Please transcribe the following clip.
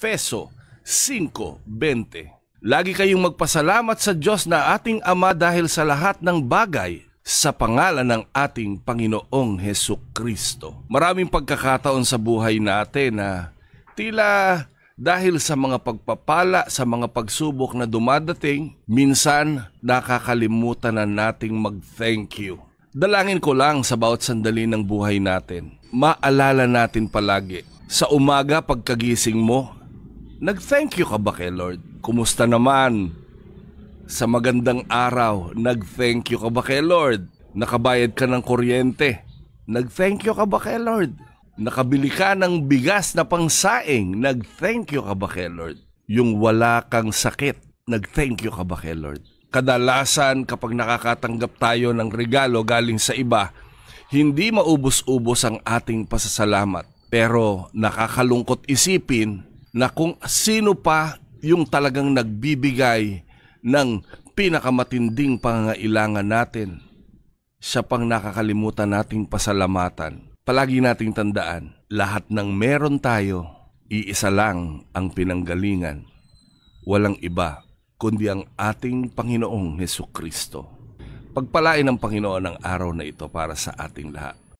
Efeso 5:20. Lagi kayong magpasalamat sa Diyos na ating Ama dahil sa lahat ng bagay sa pangalan ng ating Panginoong Hesukristo. Maraming pagkakataon sa buhay natin na tila dahil sa mga pagpapala, sa mga pagsubok na dumadating, minsan nakakalimutan na nating mag-thank you. Dalangin ko lang sa bawat sandali ng buhay natin, maalala natin palagi, sa umaga pagkagising mo, nag-thank you ka ba kay Lord? Kumusta naman? Sa magandang araw, nag-thank you ka ba kay Lord? Nakabayad ka ng kuryente, nag-thank you ka ba kay Lord? Nakabili ka ng bigas na pangsaing, nag-thank you ka ba kay Lord? Yung wala kang sakit, nag-thank you ka ba kay Lord? Kadalasan kapag nakakatanggap tayo ng regalo galing sa iba, hindi maubos-ubos ang ating pasasalamat. Pero nakakalungkot isipin na kung sino pa yung talagang nagbibigay ng pinakamatinding pangangailangan natin, siya pang nakakalimutan nating pasalamatan. Palagi nating tandaan, lahat ng meron tayo, iisa lang ang pinanggalingan. Walang iba, kundi ang ating Panginoong Hesukristo. Pagpalain ng Panginoon ang araw na ito para sa ating lahat.